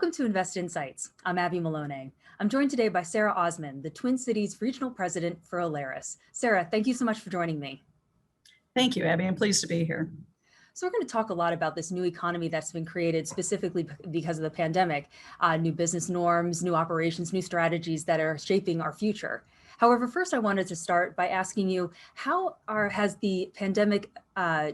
Welcome to Invest Insights. I'm Abby Maloney. I'm joined today by Sara Ausman, the Twin Cities Regional President for Alerus. Sara, thank you so much for joining me. Thank you, Abby. I'm pleased to be here. So we're going to talk a lot about this new economy that's been created specifically because of the pandemic, new business norms, new operations, new strategies that are shaping our future. However, first I wanted to start by asking you, how has the pandemic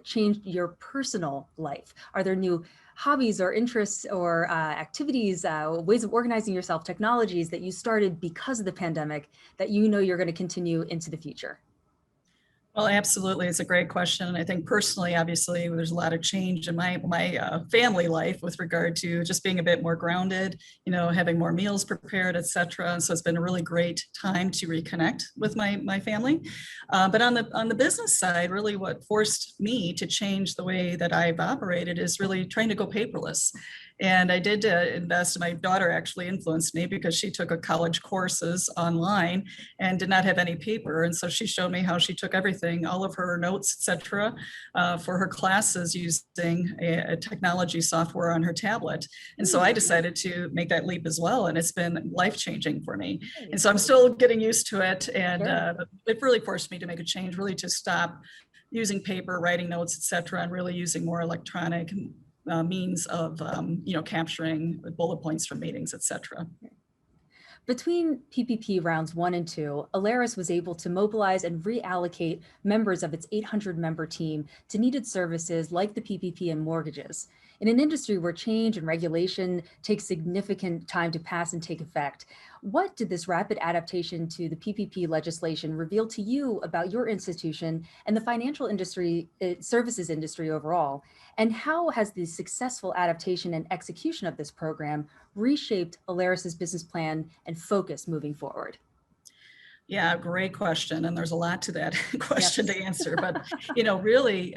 changed your personal life? Are there new hobbies or interests or activities, ways of organizing yourself, technologies that you started because of the pandemic that you know you're going to continue into the future? Well, absolutely. It's a great question. And I think personally, obviously, there's a lot of change in my family life with regard to just being a bit more grounded, having more meals prepared, et cetera. And so it's been a really great time to reconnect with my family. But on the business side, really what forced me to change the way that I've operated is really trying to go paperless. And I did invest. My daughter actually influenced me because she took a college courses online and did not have any paper. And so she showed me how she took everything, all of her notes, et cetera, for her classes using a technology software on her tablet. And so I decided to make that leap as well. And it's been life-changing for me. And so I'm still getting used to it. And it really forced me to make a change, really to stop using paper, writing notes, et cetera, and really using more electronic means of capturing bullet points from meetings, et cetera. Between PPP rounds 1 and 2, Alerus was able to mobilize and reallocate members of its 800-member team to needed services like the PPP and mortgages. In an industry where change and regulation takes significant time to pass and take effect, what did this rapid adaptation to the PPP legislation reveal to you about your institution and the financial industry, services industry overall? And how has the successful adaptation and execution of this program reshaped Alerus's business plan and focus moving forward? Yeah, great question. And there's a lot to that question to answer. But, really,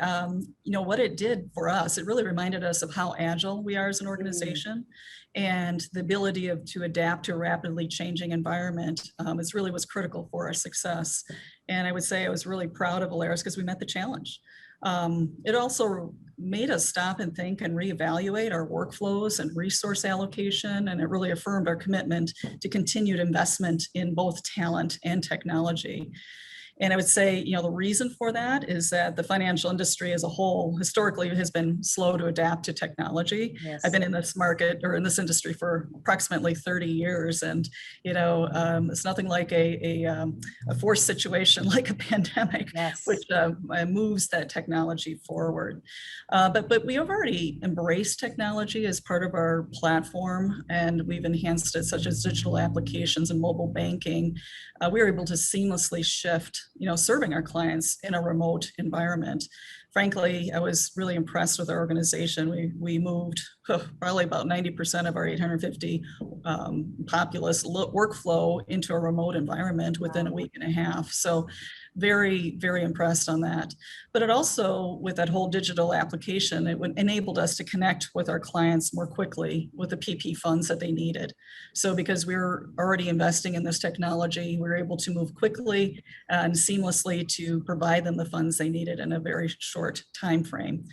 what it did for us, it really reminded us of how agile we are as an organization and the ability to adapt to a rapidly changing environment was critical for our success. And I would say I was really proud of Alerus because we met the challenge. It also made us stop and think and reevaluate our workflows and resource allocation, and it really affirmed our commitment to continued investment in both talent and technology. And I would say, the reason for that is that the financial industry as a whole historically has been slow to adapt to technology. Yes. I've been in this market or in this industry for approximately 30 years. And, it's nothing like a forced situation like a pandemic, which moves that technology forward. But we have already embraced technology as part of our platform, and we've enhanced it, such as digital applications and mobile banking. We were able to seamlessly shift serving our clients in a remote environment. Frankly, I was really impressed with our organization. We moved probably about 90% of our 850 populous workflow into a remote environment within a week and a half. So very, very impressed on that. But it also, with that whole digital application, it enabled us to connect with our clients more quickly with the PP funds that they needed. So because we were already investing in this technology, we were able to move quickly and seamlessly to provide them the funds they needed in a very short time frame.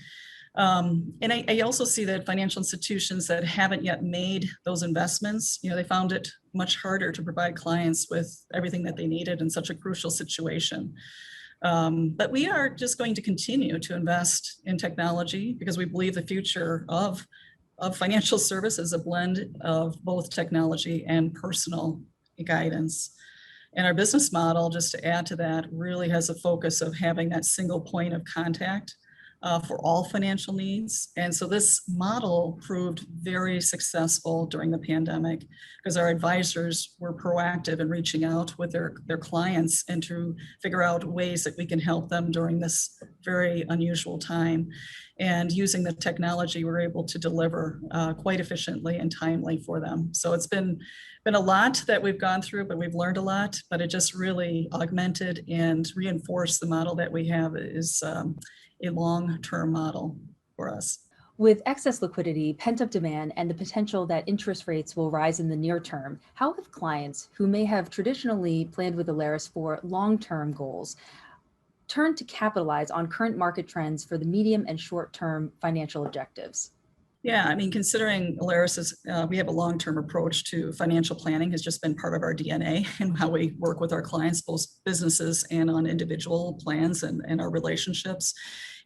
And I also see that financial institutions that haven't yet made those investments, they found it much harder to provide clients with everything that they needed in such a crucial situation. But we are just going to continue to invest in technology because we believe the future of financial services is a blend of both technology and personal guidance. And our business model, just to add to that, really has a focus of having that single point of contact for all financial needs. And so this model proved very successful during the pandemic because our advisors were proactive in reaching out with their clients and to figure out ways that we can help them during this very unusual time. And using the technology, we're able to deliver quite efficiently and timely for them. So it's been a lot that we've gone through, but we've learned a lot, but it just really augmented and reinforced the model that we have is a long-term model for us. With excess liquidity, pent-up demand, and the potential that interest rates will rise in the near term, how have clients who may have traditionally planned with Alerus for long-term goals turned to capitalize on current market trends for the medium and short-term financial objectives? Yeah, I mean, considering Alerus is, we have a long-term approach to financial planning has just been part of our DNA and how we work with our clients, both businesses and on individual plans and our relationships.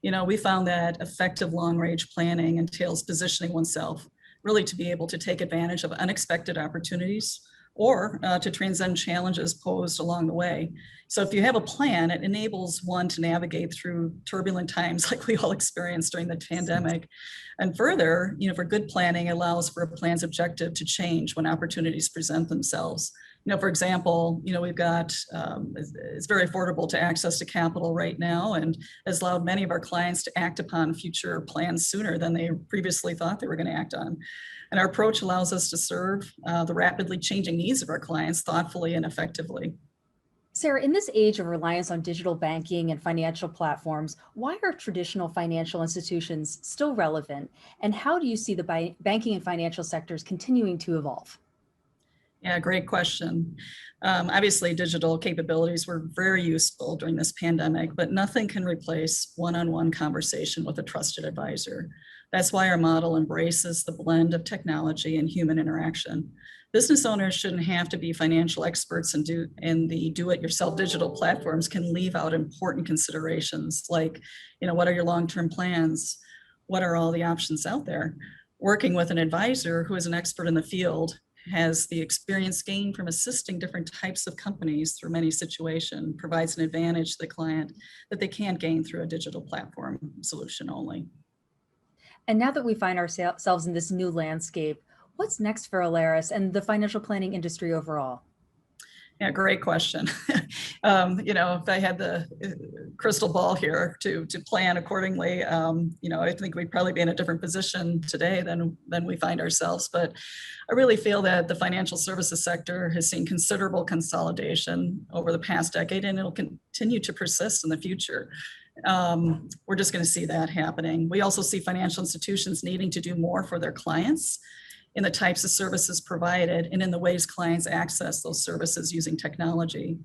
You know, we found that effective long-range planning entails positioning oneself really to be able to take advantage of unexpected opportunities or to transcend challenges posed along the way. So if you have a plan, it enables one to navigate through turbulent times like we all experienced during the pandemic. And further, you know, for good planning allows for a plan's objective to change when opportunities present themselves. You know, for example, you know, we've got, it's very affordable to access to capital right now and has allowed many of our clients to act upon future plans sooner than they previously thought they were going to act on. And our approach allows us to serve the rapidly changing needs of our clients thoughtfully and effectively. Sara, in this age of reliance on digital banking and financial platforms, why are traditional financial institutions still relevant? And how do you see the banking and financial sectors continuing to evolve? Yeah, great question. Obviously, digital capabilities were very useful during this pandemic, but nothing can replace one-on-one conversation with a trusted advisor. That's why our model embraces the blend of technology and human interaction. Business owners shouldn't have to be financial experts and the do-it-yourself digital platforms can leave out important considerations like, you know, what are your long-term plans? What are all the options out there? Working with an advisor who is an expert in the field has the experience gained from assisting different types of companies through many situations, provides an advantage to the client that they can't gain through a digital platform solution only. And now that we find ourselves in this new landscape, what's next for Alerus and the financial planning industry overall? Yeah, great question. You know, if I had the crystal ball here to plan accordingly, you know, I think we'd probably be in a different position today than we find ourselves. But I really feel that the financial services sector has seen considerable consolidation over the past decade, and it'll continue to persist in the future. We're just going to see that happening. We also see financial institutions needing to do more for their clients in the types of services provided and in the ways clients access those services using technology.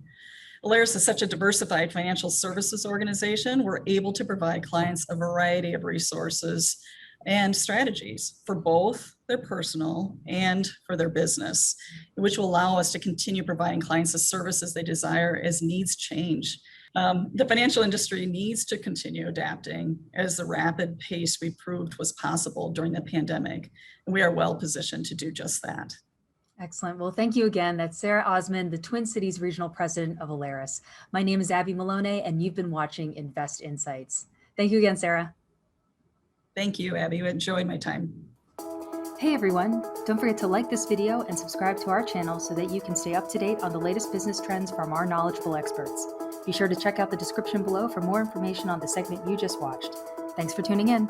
Alerus is such a diversified financial services organization. We're able to provide clients a variety of resources and strategies for both their personal and for their business, which will allow us to continue providing clients the services they desire as needs change. The financial industry needs to continue adapting as the rapid pace we proved was possible during the pandemic. And we are well positioned to do just that. Excellent. Well, thank you again. That's Sara Ausman, the Twin Cities Regional President of Alerus. My name is Abby Maloney, and you've been watching Invest Insights. Thank you again, Sara. Thank you, Abby. I enjoyed my time. Hey everyone, don't forget to like this video and subscribe to our channel so that you can stay up to date on the latest business trends from our knowledgeable experts. Be sure to check out the description below for more information on the segment you just watched. Thanks for tuning in.